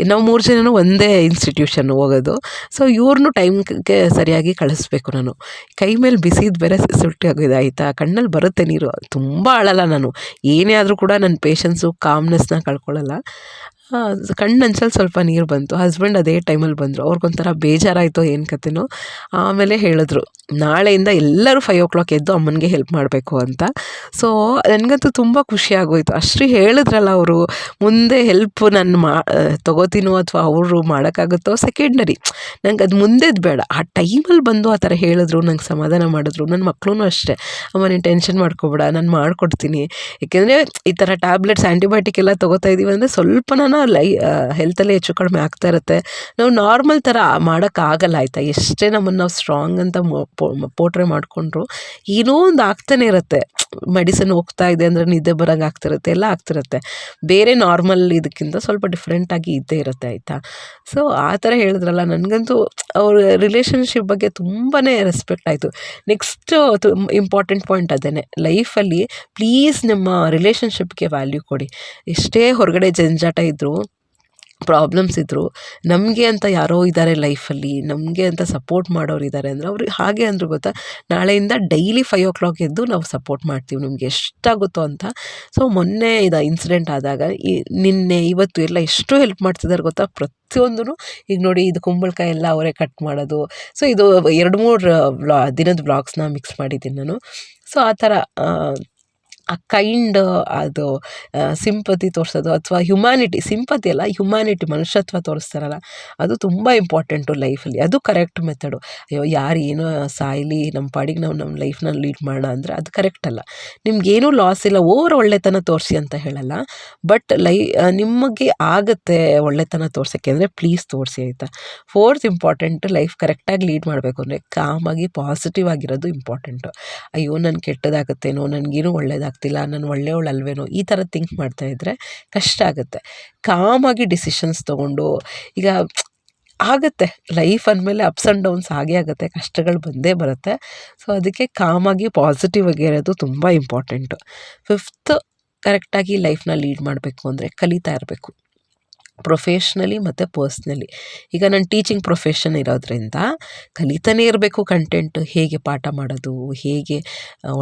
ನಾವು 3 ಜನನೂ ಒಂದೇ ಇನ್ಸ್ಟಿಟ್ಯೂಷನ್ ಹೋಗೋದು. ಸೊ ಇವ್ರನ್ನೂ ಟೈಮ್ಗೆ ಸರಿಯಾಗಿ ಕಳಿಸ್ಬೇಕು ನಾನು. ಕೈ ಮೇಲೆ ಬಿಸಿದು ಬೇರೆ ಸುಟ್ಟೋಗಿದೆ ಆಯಿತಾ. ಕಣ್ಣಲ್ಲಿ ಬರುತ್ತೆ ನೀರು, ತುಂಬ ಅಳಲ್ಲ ನಾನು, ಏನೇ ಆದರೂ ಕೂಡ ನನ್ನ ಪೇಷನ್ಸು ಕಾಮ್ನೆಸ್ನ ಕಳ್ಕೊಳ್ಳಲ್ಲ. ಕಣ್ಣಂಚಲ್ಲಿ ಸ್ವಲ್ಪ ನೀರು ಬಂತು. ಹಸ್ಬೆಂಡ್ ಅದೇ ಟೈಮಲ್ಲಿ ಬಂದರು. ಅವ್ರಿಗೊಂಥರ ಬೇಜಾರಾಯಿತು ಏನು ಕತೆನೋ. ಆಮೇಲೆ ಹೇಳಿದ್ರು, ನಾಳೆಯಿಂದ ಎಲ್ಲರೂ 5 ಎದ್ದು ಅಮ್ಮನಿಗೆ ಹೆಲ್ಪ್ ಮಾಡಬೇಕು ಅಂತ. ಸೊ ನನಗಂತೂ ತುಂಬ ಖುಷಿ ಆಗೋಯಿತು. ಅಷ್ಟು ಹೇಳಿದ್ರಲ್ಲ ಅವರು, ಮುಂದೆ ಹೆಲ್ಪ್ ನಾನು ತೊಗೋತೀನೋ ಅಥವಾ ಅವರು ಮಾಡೋಕ್ಕಾಗುತ್ತೋ ಸೆಕೆಂಡರಿ, ನಂಗೆ ಅದು ಮುಂದೆದು ಬೇಡ. ಆ ಟೈಮಲ್ಲಿ ಬಂದು ಆ ಥರ ಹೇಳಿದ್ರು, ನಂಗೆ ಸಮಾಧಾನ ಮಾಡಿದ್ರು. ನನ್ನ ಮಕ್ಕಳೂ ಅಷ್ಟೇ, ಅಮ್ಮ ನೀನು ಟೆನ್ಷನ್ ಮಾಡ್ಕೊಬೇಡ, ನಾನು ಮಾಡಿಕೊಡ್ತೀನಿ. ಏಕೆಂದರೆ ಈ ಥರ ಟ್ಯಾಬ್ಲೆಟ್ಸ್ ಆ್ಯಂಟಿಬಯೋಟಿಕ್ ಎಲ್ಲ ತೊಗೋತಾ ಇದ್ದೀವಿ ಅಂದರೆ ಸ್ವಲ್ಪನ ಹೆಲ್ತಲ್ಲಿ ಹೆಚ್ಚು ಕಡಿಮೆ ಆಗ್ತಾ ಇರುತ್ತೆ. ನಾವು ನಾರ್ಮಲ್ ಥರ ಮಾಡೋಕ್ಕಾಗಲ್ಲ ಆಯಿತಾ. ಎಷ್ಟೇ ನಮ್ಮನ್ನು ನಾವು ಸ್ಟ್ರಾಂಗ್ ಅಂತ ಪೋಟ್ರೆ ಮಾಡಿಕೊಂಡ್ರು ಏನೋ ಒಂದು ಆಗ್ತಾನೆ ಇರುತ್ತೆ. ಮೆಡಿಸಿನ್ ಹೋಗ್ತಾ ಇದೆ ಅಂದರೆ ನಿದ್ದೆ ಬರೋಂಗೆ ಆಗ್ತಿರುತ್ತೆ, ಎಲ್ಲ ಆಗ್ತಿರುತ್ತೆ. ಬೇರೆ ನಾರ್ಮಲ್ ಇದಕ್ಕಿಂತ ಸ್ವಲ್ಪ ಡಿಫ್ರೆಂಟಾಗಿ ಇದ್ದೇ ಇರುತ್ತೆ ಆಯಿತಾ. ಸೊ ಆ ಥರ ಹೇಳಿದ್ರಲ್ಲ, ನನಗಂತೂ ಅವ್ರ ರಿಲೇಷನ್ಶಿಪ್ ಬಗ್ಗೆ ತುಂಬಾ ರೆಸ್ಪೆಕ್ಟ್ ಆಯಿತು. ನೆಕ್ಸ್ಟ್ ಇಂಪಾರ್ಟೆಂಟ್ ಪಾಯಿಂಟ್ ಅದೇ, ಲೈಫಲ್ಲಿ ಪ್ಲೀಸ್ ನಿಮ್ಮ ರಿಲೇಷನ್ಶಿಪ್ಗೆ ವ್ಯಾಲ್ಯೂ ಕೊಡಿ. ಎಷ್ಟೇ ಹೊರಗಡೆ ಜಂಜಾಟ ಇದ್ದರೂ, ಪ್ರಾಬ್ಲಮ್ಸ್ ಇದ್ದರು, ನಮಗೆ ಅಂತ ಯಾರೋ ಇದ್ದಾರೆ ಲೈಫಲ್ಲಿ, ನಮಗೆ ಅಂತ ಸಪೋರ್ಟ್ ಮಾಡೋರು ಇದ್ದಾರೆ ಅಂದರೆ ಅವ್ರು ಹಾಗೆ ಅಂದರು ಗೊತ್ತಾ, ನಾಳೆಯಿಂದ ಡೈಲಿ 5 ಎದ್ದು ನಾವು ಸಪೋರ್ಟ್ ಮಾಡ್ತೀವಿ ನಿಮಗೆ ಎಷ್ಟಾಗುತ್ತೋ ಅಂತ. ಸೊ ಮೊನ್ನೆ ಇದು ಇನ್ಸಿಡೆಂಟ್ ಆದಾಗ ನಿನ್ನೆ ಇವತ್ತು ಎಲ್ಲ ಎಷ್ಟು ಹೆಲ್ಪ್ ಮಾಡ್ತಿದ್ದಾರೆ ಗೊತ್ತಾ, ಪ್ರತಿಯೊಂದೂ. ಈಗ ನೋಡಿ, ಇದು ಕುಂಬಳಕಾಯಿ ಎಲ್ಲ ಅವರೇ ಕಟ್ ಮಾಡೋದು. ಸೊ ಇದು 2-3 ದಿನದ ವ್ಲಾಗ್ಸ್ನ ಮಿಕ್ಸ್ ಮಾಡಿದ್ದೀನಿ ನಾನು. ಸೊ ಆ ಥರ ಆ ಕೈಂಡ್ ಅದು ಸಿಂಪತಿ ತೋರಿಸೋದು, ಅಥವಾ ಹ್ಯುಮ್ಯಾನಿಟಿ, ಸಿಂಪತಿ ಅಲ್ಲ ಹ್ಯುಮ್ಯಾನಿಟಿ, ಮನುಷ್ಯತ್ವ ತೋರಿಸ್ತಾರಲ್ಲ, ಅದು ತುಂಬ ಇಂಪಾರ್ಟೆಂಟು ಲೈಫಲ್ಲಿ. ಅದು ಕರೆಕ್ಟ್ ಮೆಥಡು. ಅಯ್ಯೋ ಯಾರು ಏನೋ ಸಾಯಲಿ, ನಮ್ಮ ಪಾಡಿಗೆ ನಾವು ನಮ್ಮ ಲೈಫ್ನ ಲೀಡ್ ಮಾಡೋಣ ಅಂದರೆ ಅದು ಕರೆಕ್ಟ್ ಅಲ್ಲ. ನಿಮ್ಗೇನೂ ಲಾಸ್ ಇಲ್ಲ, ಒಳ್ಳೆತನ ತೋರಿಸಿ ಅಂತ ಹೇಳಲ್ಲ. ಬಟ್ ನಿಮಗೆ ಆಗುತ್ತೆ ಒಳ್ಳೆತನ ತೋರ್ಸೋಕ್ಕೆ ಅಂದರೆ ಪ್ಲೀಸ್ ತೋರಿಸಿ ಆಯಿತಾ. 4th ಇಂಪಾರ್ಟೆಂಟ್, ಲೈಫ್ ಕರೆಕ್ಟಾಗಿ ಲೀಡ್ ಮಾಡಬೇಕು ಅಂದರೆ ಕಾಮಾಗಿ ಪಾಸಿಟಿವ್ ಆಗಿರೋದು ಇಂಪಾರ್ಟೆಂಟು. ಅಯ್ಯೋ ನಾನು ಕೆಟ್ಟದಾಗುತ್ತೇನೋ, ನನಗೇನು ಒಳ್ಳೇದಾಗ್ತಿಲ್ಲ, ನಾನು ಒಳ್ಳೆಯವಳಲ್ವೇನೋ, ಈ ಥರ ಥಿಂಕ್ ಮಾಡ್ತಾಯಿದ್ರೆ ಕಷ್ಟ ಆಗುತ್ತೆ. ಕಾಮಾಗಿ ಡಿಸಿಷನ್ಸ್ ತೊಗೊಂಡು, ಈಗ ಆಗುತ್ತೆ ಲೈಫ್ ಅಂದಮೇಲೆ ಅಪ್ಸ್ ಆ್ಯಂಡ್ ಡೌನ್ಸ್ ಆಗೇ ಆಗುತ್ತೆ, ಕಷ್ಟಗಳು ಬಂದೇ ಬರುತ್ತೆ. ಸೊ ಅದಕ್ಕೆ ಕಾಮಾಗಿ ಪಾಸಿಟಿವ್ ಆಗಿರೋದು ತುಂಬ ಇಂಪಾರ್ಟೆಂಟು. 5th, ಕರೆಕ್ಟಾಗಿ ಲೈಫ್ನ ಲೀಡ್ ಮಾಡಬೇಕು ಅಂದರೆ ಕಲಿತಾ ಇರಬೇಕು, ಪ್ರೊಫೆಷ್ನಲಿ ಮತ್ತು ಪರ್ಸ್ನಲಿ. ಈಗ ನಾನು ಟೀಚಿಂಗ್ ಪ್ರೊಫೆಷನ್ ಇರೋದ್ರಿಂದ ಕಲಿತಾನೇ ಇರಬೇಕು. ಕಂಟೆಂಟು ಹೇಗೆ ಪಾಠ ಮಾಡೋದು, ಹೇಗೆ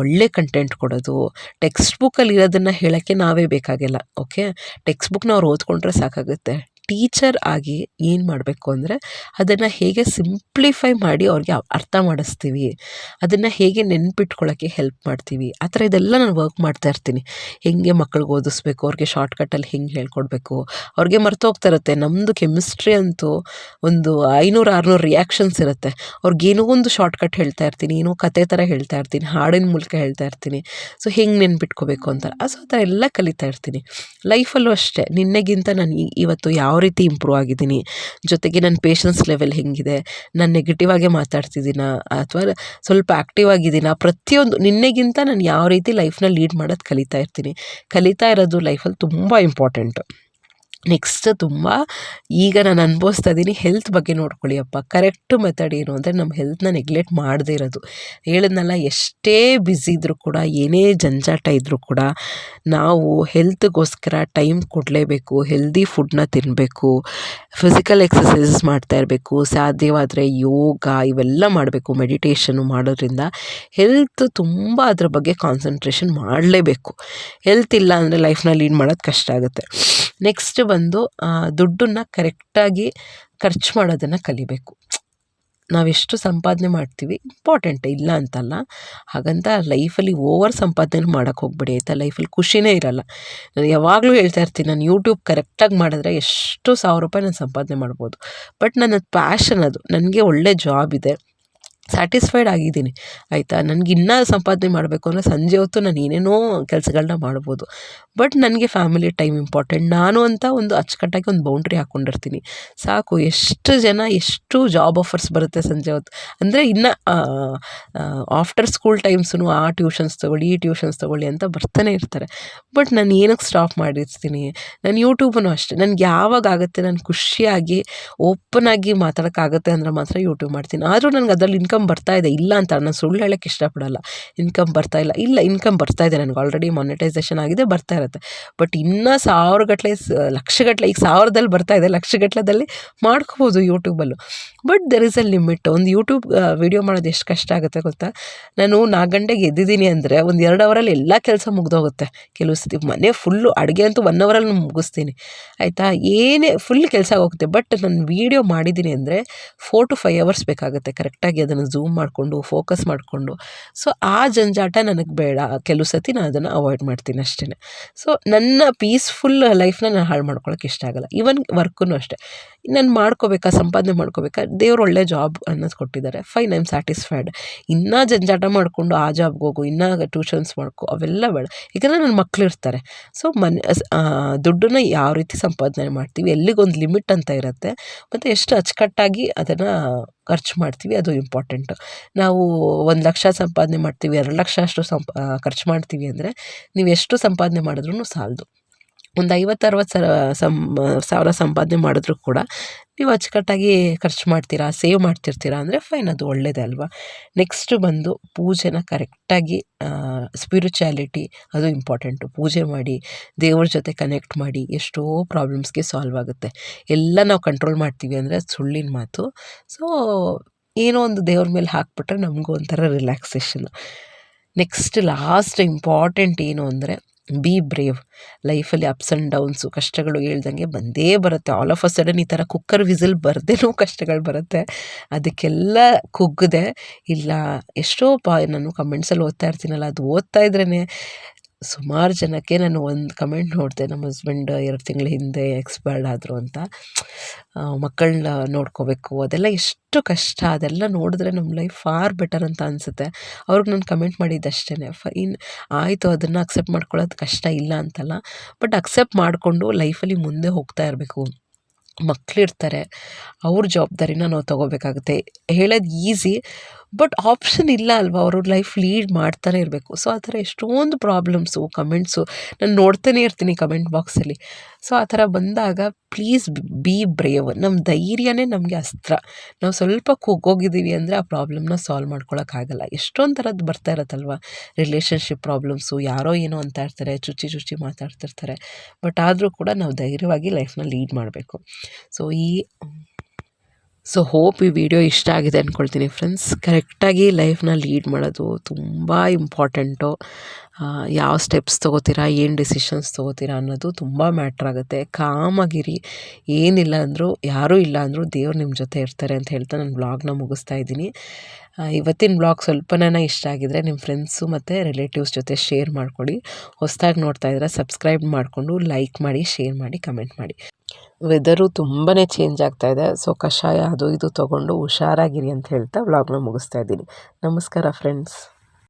ಒಳ್ಳೆ ಕಂಟೆಂಟ್ ಕೊಡೋದು. ಟೆಕ್ಸ್ಟ್ ಬುಕ್ಕಲ್ಲಿ ಇರೋದನ್ನು ಹೇಳೋಕ್ಕೆ ನಾವೇ ಬೇಕಾಗಿಲ್ಲ. ಓಕೆ, ಟೆಕ್ಸ್ಟ್ ಬುಕ್ನ ಅವ್ರು ಓದ್ಕೊಂಡ್ರೆ ಸಾಕಾಗುತ್ತೆ. ಟೀಚರ್ ಆಗಿ ಏನು ಮಾಡಬೇಕು ಅಂದರೆ ಅದನ್ನು ಹೇಗೆ ಸಿಂಪ್ಲಿಫೈ ಮಾಡಿ ಅವ್ರಿಗೆ ಅರ್ಥ ಮಾಡಿಸ್ತೀವಿ, ಅದನ್ನು ಹೇಗೆ ನೆನ್ಪಿಟ್ಕೊಳ್ಳೋಕ್ಕೆ ಹೆಲ್ಪ್ ಮಾಡ್ತೀವಿ, ಆ ಥರ ಇದೆಲ್ಲ ನಾನು ವರ್ಕ್ ಮಾಡ್ತಾ ಇರ್ತೀನಿ. ಹೇಗೆ ಮಕ್ಳಿಗೆ ಓದಿಸ್ಬೇಕು, ಅವ್ರಿಗೆ ಶಾರ್ಟ್ಕಟ್ಟಲ್ಲಿ ಹೆಂಗೆ ಹೇಳ್ಕೊಡ್ಬೇಕು. ಅವ್ರಿಗೆ ಮರ್ತೋಗ್ತಾ ಇರುತ್ತೆ. ನಮ್ಮದು ಕೆಮಿಸ್ಟ್ರಿ ಅಂತೂ ಒಂದು 500-600 ರಿಯಾಕ್ಷನ್ಸ್ ಇರುತ್ತೆ. ಅವ್ರಿಗೇನೋ ಒಂದು ಶಾರ್ಟ್ಕಟ್ ಹೇಳ್ತಾ ಇರ್ತೀನಿ, ಏನೋ ಕತೆ ಥರ ಹೇಳ್ತಾ ಇರ್ತೀನಿ, ಹಾಡಿನ ಮೂಲಕ ಹೇಳ್ತಾ ಇರ್ತೀನಿ. ಸೊ ಹೆಂಗೆ ನೆನ್ಪಿಟ್ಕೋಬೇಕು ಅಂತ ಸೊ ಆ ಥರ ಎಲ್ಲ ಕಲಿತಾ ಇರ್ತೀನಿ. ಲೈಫಲ್ಲೂ ಅಷ್ಟೇ, ನಿನ್ನೆಗಿಂತ ನಾನು ಇವತ್ತು ಯಾವ ರೀತಿ ಇಂಪ್ರೂವ್ ಆಗಿದ್ದೀನಿ, ಜೊತೆಗೆ ನನ್ನ ಪೇಷನ್ಸ್ ಲೆವೆಲ್ ಹೆಂಗಿದೆ, ನಾನು ನೆಗೆಟಿವ್ ಆಗೇ ಮಾತಾಡ್ತಿದ್ದೀನಾ ಅಥವಾ ಸ್ವಲ್ಪ ಆ್ಯಕ್ಟಿವ್ ಆಗಿದ್ದೀನಾ, ಪ್ರತಿಯೊಂದು ನಿನ್ನೆಗಿಂತ ನಾನು ಯಾವ ರೀತಿ ಲೈಫ್ನ ಲೀಡ್ ಮಾಡೋದು ಕಲಿತಾ ಇರ್ತೀನಿ. ಕಲಿತಾ ಇರೋದು ಲೈಫಲ್ಲಿ ತುಂಬ ಇಂಪಾರ್ಟೆಂಟು. ನೆಕ್ಸ್ಟ್ ತುಂಬ ಈಗ ನಾನು ಅನುಭವಿಸ್ತಾ ಇದ್ದೀನಿ, ಹೆಲ್ತ್ ಬಗ್ಗೆ ನೋಡ್ಕೊಳ್ಳಿ ಅಪ್ಪ. ಕರೆಕ್ಟ್ ಮೆಥಡ್ ಏನು ಅಂದರೆ ನಮ್ಮ ಹೆಲ್ತ್ನ ನೆಗ್ಲೆಕ್ಟ್ ಮಾಡದೇ ಇರೋದು. ಹೇಳಿದ್ನಲ್ಲ, ಎಷ್ಟೇ ಬ್ಯುಸಿ ಇದ್ದರೂ ಕೂಡ, ಏನೇ ಜಂಜಾಟ ಇದ್ದರೂ ಕೂಡ ನಾವು ಹೆಲ್ತ್ಗೋಸ್ಕರ ಟೈಮ್ ಕೊಡಲೇಬೇಕು. ಹೆಲ್ದಿ ಫುಡ್ನ ತಿನ್ನಬೇಕು, ಫಿಸಿಕಲ್ ಎಕ್ಸಸೈಸಸ್ ಮಾಡ್ತಾ ಇರಬೇಕು, ಸಾಧ್ಯವಾದರೆ ಯೋಗ ಇವೆಲ್ಲ ಮಾಡಬೇಕು. ಮೆಡಿಟೇಷನ್ನು ಮಾಡೋದ್ರಿಂದ ಹೆಲ್ತ್ ತುಂಬ ಅದ್ರ ಬಗ್ಗೆ ಕಾನ್ಸಂಟ್ರೇಷನ್ ಮಾಡಲೇಬೇಕು. ಹೆಲ್ತ್ ಇಲ್ಲ ಅಂದರೆ ಲೈಫ್ನ ಲೀಡ್ ಮಾಡೋದು ಕಷ್ಟ ಆಗುತ್ತೆ. ನೆಕ್ಸ್ಟ್ ಬಂದು ದುಡ್ಡನ್ನು ಕರೆಕ್ಟಾಗಿ ಖರ್ಚು ಮಾಡೋದನ್ನು ಕಲಿಬೇಕು. ನಾವೆಷ್ಟು ಸಂಪಾದನೆ ಮಾಡ್ತೀವಿ ಇಂಪಾರ್ಟೆಂಟ್, ಇಲ್ಲ ಅಂತಲ್ಲ. ಹಾಗಂತ ಲೈಫಲ್ಲಿ ಓವರ್ ಸಂಪಾದನೆ ಮಾಡೋಕ್ಕೆ ಹೋಗ್ಬೇಡಿ ಆಯಿತಾ. ಲೈಫಲ್ಲಿ ಖುಷಿನೇ ಇರಲ್ಲ. ನಾನು ಯಾವಾಗಲೂ ಹೇಳ್ತಾ ಇರ್ತೀನಿ, ನಾನು ಯೂಟ್ಯೂಬ್ ಕರೆಕ್ಟಾಗಿ ಮಾಡಿದ್ರೆ ಎಷ್ಟು 1000 ರೂಪಾಯಿ ನಾನು ಸಂಪಾದನೆ ಮಾಡ್ಬೋದು. ಬಟ್ ನನ್ನ ಪ್ಯಾಷನ್ ಅದು, ನನಗೆ ಒಳ್ಳೆ ಜಾಬ್ ಇದೆ, ಸ್ಯಾಟಿಸ್ಫೈಡ್ ಆಗಿದ್ದೀನಿ ಆಯಿತಾ. ನನಗೆ ಇನ್ನೂ ಸಂಪಾದನೆ ಮಾಡಬೇಕು ಅಂದರೆ ಸಂಜೆ ಹೊತ್ತು ನಾನು ಏನೇನೋ ಕೆಲಸಗಳನ್ನ ಮಾಡ್ಬೋದು. ಬಟ್ ನನಗೆ ಫ್ಯಾಮಿಲಿ ಟೈಮ್ ಇಂಪಾರ್ಟೆಂಟ್. ನಾನು ಅಂತ ಒಂದು ಅಚ್ಚುಕಟ್ಟಾಗಿ ಒಂದು ಬೌಂಡ್ರಿ ಹಾಕ್ಕೊಂಡಿರ್ತೀನಿ, ಸಾಕು. ಎಷ್ಟು ಜಾಬ್ ಆಫರ್ಸ್ ಬರುತ್ತೆ ಸಂಜೆ ಹೊತ್ತು ಅಂದರೆ, ಇನ್ನು ಆಫ್ಟರ್ ಸ್ಕೂಲ್ ಟೈಮ್ಸು ಆ ಟ್ಯೂಷನ್ಸ್ ತೊಗೊಳ್ಳಿ, ಈ ಟ್ಯೂಷನ್ಸ್ ತೊಗೊಳ್ಳಿ ಅಂತ ಬರ್ತಾನೆ ಇರ್ತಾರೆ. ಬಟ್ ನಾನು ಏನಕ್ಕೆ ಸ್ಟಾಪ್ ಮಾಡಿರ್ತೀನಿ. ನಾನು ಯೂಟ್ಯೂಬನ್ನು ಅಷ್ಟೇ, ನನಗೆ ಯಾವಾಗ ಆಗುತ್ತೆ, ನಾನು ಖುಷಿಯಾಗಿ ಓಪನ್ ಆಗಿ ಮಾತಾಡೋಕ್ಕಾಗುತ್ತೆ ಅಂದರೆ ಮಾತ್ರ ಯೂಟ್ಯೂಬ್ ಮಾಡ್ತೀನಿ. ಆದರೂ ನನಗೆ ಅದರಲ್ಲಿ ಇನ್ಕಮ್ ಇನ್ಕಮ್ ಬರ್ತಾ ಇದೆ, ಇಲ್ಲ ಅಂತ ನಾನು ಸುಳ್ಳು ಹೇಳೋಕ್ಕೆ ಇಷ್ಟಪಡಲ್ಲ. ಇನ್ಕಮ್ ಬರ್ತಾ ಇಲ್ಲ, ಇನ್ಕಮ್ ಬರ್ತಾ ಇದೆ, ನನಗೆ ಆಲ್ರೆಡಿ ಮಾನಿಟೈಸೇಷನ್ ಆಗಿದೆ, ಬರ್ತಾ ಇರುತ್ತೆ. ಬಟ್ ಇನ್ನೂ ಸಾವಿರಗಟ್ಟಲೆ ಲಕ್ಷಗಟ್ಟಲೆ, ಈಗ 1000ದಲ್ಲಿ ಬರ್ತಾ ಇದೆ, ಲಕ್ಷಗಟ್ಟಲೆದಲ್ಲಿ ಮಾಡ್ಕೋಬೋದು ಯೂಟ್ಯೂಬಲ್ಲೂ. But there is a limit. ಒಂದು ಯೂಟ್ಯೂಬ್ ವಿಡಿಯೋ ಮಾಡೋದು ಎಷ್ಟು ಕಷ್ಟ ಆಗುತ್ತೆ ಗೊತ್ತಾ? ನಾನು 4 ಗಂಟೆಗೆ ಎದ್ದಿದ್ದೀನಿ ಅಂದರೆ ಒಂದು 2 ಅವರಲ್ಲಿ ಎಲ್ಲ ಕೆಲಸ ಮುಗ್ದೋಗುತ್ತೆ. ಕೆಲವು ಸತಿ ಮನೆ ಫುಲ್ಲು ಅಡುಗೆ ಅಂತೂ 1 ಅವರಲ್ಲಿ ಮುಗಿಸ್ತೀನಿ, ಆಯಿತಾ? ಏನೇ ಫುಲ್ ಕೆಲಸ ಹೋಗುತ್ತೆ. ಬಟ್ ನಾನು ವೀಡಿಯೋ ಮಾಡಿದ್ದೀನಿ ಅಂದರೆ 4 to 5 ಅವರ್ಸ್ ಬೇಕಾಗುತ್ತೆ ಕರೆಕ್ಟಾಗಿ ಅದನ್ನು ಝೂಮ್ ಮಾಡಿಕೊಂಡು ಫೋಕಸ್ ಮಾಡಿಕೊಂಡು. ಸೊ ಆ ಜಂಜಾಟ ನನಗೆ ಬೇಡ. ಕೆಲವು ಸತಿ ನಾನು ಅದನ್ನು ಅವಾಯ್ಡ್ ಮಾಡ್ತೀನಿ ಅಷ್ಟೇ. ಸೊ ನನ್ನ ಪೀಸ್ಫುಲ್ ಲೈಫ್ನ ನಾನು ಹಾಳು ಮಾಡ್ಕೊಳ್ಳೋಕೆ ಇಷ್ಟ ಆಗಲ್ಲ. ಈವನ್ ವರ್ಕೂ ಅಷ್ಟೇ, ನಾನು ಮಾಡ್ಕೋಬೇಕಾ, ಸಂಪಾದನೆ ಮಾಡ್ಕೋಬೇಕಾ, ದೇವ್ರು ಒಳ್ಳೆ ಜಾಬ್ ಅನ್ನೋದು ಕೊಟ್ಟಿದ್ದಾರೆ, ಫೈನ್, ಐ ಆಮ್ ಸ್ಯಾಟಿಸ್ಫೈಡ್. ಇನ್ನೂ ಜಂಜಾಟ ಮಾಡಿಕೊಂಡು ಆ ಜಾಬ್ಗೆ ಹೋಗು, ಇನ್ನೂ ಟ್ಯೂಷನ್ಸ್ ಮಾಡ್ಕೊ, ಅವೆಲ್ಲ ಬೇಡ. ಯಾಕಂದರೆ ನನ್ನ ಮಕ್ಳು ಇರ್ತಾರೆ. ಸೊ ದುಡ್ಡನ್ನ ಯಾವ ರೀತಿ ಸಂಪಾದನೆ ಮಾಡ್ತೀವಿ, ಎಲ್ಲಿಗೊಂದು ಲಿಮಿಟ್ ಅಂತ ಇರುತ್ತೆ, ಮತ್ತು ಎಷ್ಟು ಅಚ್ಚುಕಟ್ಟಾಗಿ ಅದನ್ನು ಖರ್ಚು ಮಾಡ್ತೀವಿ, ಅದು ಇಂಪಾರ್ಟೆಂಟು. ನಾವು 1 ಲಕ್ಷ ಸಂಪಾದನೆ ಮಾಡ್ತೀವಿ, 2 ಲಕ್ಷ ಅಷ್ಟು ಖರ್ಚು ಮಾಡ್ತೀವಿ ಅಂದರೆ ನೀವು ಎಷ್ಟು ಸಂಪಾದನೆ ಮಾಡಿದ್ರೂ ಸಾಲದು. ಒಂದು 50-60 ಸಾವಿರ ಸಂಪಾದನೆ ಮಾಡಿದ್ರೂ ಕೂಡ ನೀವು ಅಚ್ಚುಕಟ್ಟಾಗಿ ಖರ್ಚು ಮಾಡ್ತೀರಾ, ಸೇವ್ ಮಾಡ್ತಿರ್ತೀರಾ ಅಂದರೆ ಫೈನ್, ಅದು ಒಳ್ಳೆಯದೇ ಅಲ್ವಾ? ನೆಕ್ಸ್ಟು ಬಂದು ಪೂಜೆನ ಕರೆಕ್ಟಾಗಿ, ಸ್ಪಿರಿಚುಯಾಲಿಟಿ ಅದು ಇಂಪಾರ್ಟೆಂಟು. ಪೂಜೆ ಮಾಡಿ, ದೇವ್ರ ಜೊತೆ ಕನೆಕ್ಟ್ ಮಾಡಿ, ಎಷ್ಟೋ ಪ್ರಾಬ್ಲಮ್ಸ್ಗೆ ಸಾಲ್ವ್ ಆಗುತ್ತೆ. ಎಲ್ಲ ನಾವು ಕಂಟ್ರೋಲ್ ಮಾಡ್ತೀವಿ ಅಂದರೆ ಅದು ಸುಳ್ಳಿನ ಮಾತು. ಸೊ ಏನೋ ಒಂದು ದೇವ್ರ ಮೇಲೆ ಹಾಕ್ಬಿಟ್ರೆ ನಮಗೂ ಒಂಥರ ರಿಲ್ಯಾಕ್ಸೇಷನು. ನೆಕ್ಸ್ಟ್ ಲಾಸ್ಟ್ ಇಂಪಾರ್ಟೆಂಟ್ ಏನು ಅಂದರೆ ಬಿ ಬ್ರೇವ್. ಲೈಫಲ್ಲಿ ಅಪ್ಸ್ ಆ್ಯಂಡ್ ಡೌನ್ಸು, ಕಷ್ಟಗಳು ಹೇಳ್ದಂಗೆ ಬಂದೇ ಬರುತ್ತೆ. ಆಲ್ ಆಫ್ ಅ ಸಡನ್ ಈ ಥರ ಕುಕ್ಕರ್ ವಿಸಿಲ್ ಬರದೇನೂ ಕಷ್ಟಗಳು ಬರುತ್ತೆ. ಅದಕ್ಕೆಲ್ಲ ಕುಗ್ಗದೆ ಇಲ್ಲ, ಎಷ್ಟೋ ನಾನು ಕಮೆಂಟ್ಸಲ್ಲಿ ಓದ್ತಾ ಇರ್ತೀನಲ್ಲ, ಅದು ಓದ್ತಾ ಇದ್ರೇ ಸುಮಾರು ಜನಕ್ಕೆ ನಾನು ಒಂದು ಕಮೆಂಟ್ ನೋಡಿದೆ, ನಮ್ಮ ಹಸ್ಬೆಂಡ್ 2 ತಿಂಗಳ ಹಿಂದೆ ಎಕ್ಸ್ಪೈರ್ಡ್ ಆದರು ಅಂತ. ಮಕ್ಕಳನ್ನ ನೋಡ್ಕೋಬೇಕು, ಅದೆಲ್ಲ ಎಷ್ಟು ಕಷ್ಟ, ಅದೆಲ್ಲ ನೋಡಿದ್ರೆ ನಮ್ಮ ಲೈಫ್ ಫಾರ್ ಬೆಟರ್ ಅಂತ ಅನಿಸುತ್ತೆ. ಅವ್ರಿಗೆ ನಾನು ಕಮೆಂಟ್ ಮಾಡಿದ್ದಷ್ಟೇ, ಫೈನ್ ಆಯಿತು, ಅದನ್ನು ಅಕ್ಸೆಪ್ಟ್ ಮಾಡ್ಕೊಳ್ಳೋದು ಕಷ್ಟ ಇಲ್ಲ ಅಂತಲ್ಲ, ಬಟ್ ಅಕ್ಸೆಪ್ಟ್ ಮಾಡಿಕೊಂಡು ಲೈಫಲ್ಲಿ ಮುಂದೆ ಹೋಗ್ತಾ ಇರಬೇಕು. ಮಕ್ಕಳಿರ್ತಾರೆ, ಅವ್ರ ಜವಾಬ್ದಾರಿನ ನಾವು ತೊಗೋಬೇಕಾಗುತ್ತೆ. ಹೇಳೋದು ಈಸಿ, ಬಟ್ ಆಪ್ಷನ್ ಇಲ್ಲ ಅಲ್ವಾ, ಅವರು ಲೈಫ್ ಲೀಡ್ ಮಾಡ್ತಾನೆ ಇರಬೇಕು. ಸೊ ಆ ಥರ ಎಷ್ಟೊಂದು ಪ್ರಾಬ್ಲಮ್ಸು, ಕಮೆಂಟ್ಸು ನಾನು ನೋಡ್ತಾನೆ ಇರ್ತೀನಿ ಕಮೆಂಟ್ ಬಾಕ್ಸಲ್ಲಿ. ಸೊ ಆ ಥರ ಬಂದಾಗ ಪ್ಲೀಸ್ ಬಿ ಬ್ರೇವ್. ನಮ್ಮ ಧೈರ್ಯನೇ ನಮಗೆ ಅಸ್ತ್ರ. ನಾವು ಸ್ವಲ್ಪ ಕುಗ್ಗೋಗಿದ್ದೀವಿ ಅಂದರೆ ಆ ಪ್ರಾಬ್ಲಮ್ನ ಸಾಲ್ವ್ ಮಾಡ್ಕೊಳಕ್ಕಾಗಲ್ಲ. ಎಷ್ಟೊಂದು ಥರದ್ದು ಬರ್ತಾ ಇರತ್ತಲ್ವ, ರಿಲೇಷನ್ಶಿಪ್ ಪ್ರಾಬ್ಲಮ್ಸು, ಯಾರೋ ಏನೋ ಅಂತ ಇರ್ತಾರೆ, ಚುಚ್ಚಿ ಮಾತಾಡ್ತಿರ್ತಾರೆ. ಬಟ್ ಆದರೂ ಕೂಡ ನಾವು ಧೈರ್ಯವಾಗಿ ಲೈಫ್ನ ಲೀಡ್ ಮಾಡಬೇಕು. ಸೊ ಹೋಪ್ ಈ ವಿಡಿಯೋ ಇಷ್ಟ ಆಗಿದೆ ಅಂದ್ಕೊಳ್ತೀನಿ ಫ್ರೆಂಡ್ಸ್. ಕರೆಕ್ಟಾಗಿ ಲೈಫ್ನ ಲೀಡ್ ಮಾಡೋದು ತುಂಬ ಇಂಪಾರ್ಟೆಂಟು. ಯಾವ ಸ್ಟೆಪ್ಸ್ ತೊಗೋತೀರಾ, ಏನು ಡಿಸಿಷನ್ಸ್ ತೊಗೋತೀರಾ ಅನ್ನೋದು ತುಂಬ ಮ್ಯಾಟ್ರ್ ಆಗುತ್ತೆ. ಕಾಮಾಗಿರಿ, ಏನಿಲ್ಲ ಅಂದರೂ, ಯಾರೂ ಇಲ್ಲ ಅಂದರೂ ದೇವ್ರು ನಿಮ್ಮ ಜೊತೆ ಇರ್ತಾರೆ ಅಂತ ಹೇಳ್ತಾ ನಾನು ಬ್ಲಾಗ್ನ ಮುಗಿಸ್ತಾ ಇದ್ದೀನಿ. ಇವತ್ತಿನ ಬ್ಲಾಗ್ ಸ್ವಲ್ಪನೇ ಇಷ್ಟ ಆಗಿದರೆ ನಿಮ್ಮ ಫ್ರೆಂಡ್ಸು ಮತ್ತು ರಿಲೇಟಿವ್ಸ್ ಜೊತೆ ಶೇರ್ ಮಾಡ್ಕೊಳ್ಳಿ. ಹೊಸದಾಗಿ ನೋಡ್ತಾ ಇದ್ದರೆ ಸಬ್ಸ್ಕ್ರೈಬ್ ಮಾಡಿಕೊಂಡು ಲೈಕ್ ಮಾಡಿ, ಶೇರ್ ಮಾಡಿ, ಕಮೆಂಟ್ ಮಾಡಿ. ವೆದರು ತುಂಬಾ ಚೇಂಜ್ ಆಗ್ತಾ ಇದೆ. ಸೊ ಕಷಾಯ ಅದು ಇದು ತೊಗೊಂಡು ಹುಷಾರಾಗಿರಿ ಅಂತ ಹೇಳ್ತಾ ವ್ಲಾಗ್ನ ಮುಗಿಸ್ತಾ ಇದ್ದೀನಿ. ನಮಸ್ಕಾರ ಫ್ರೆಂಡ್ಸ್.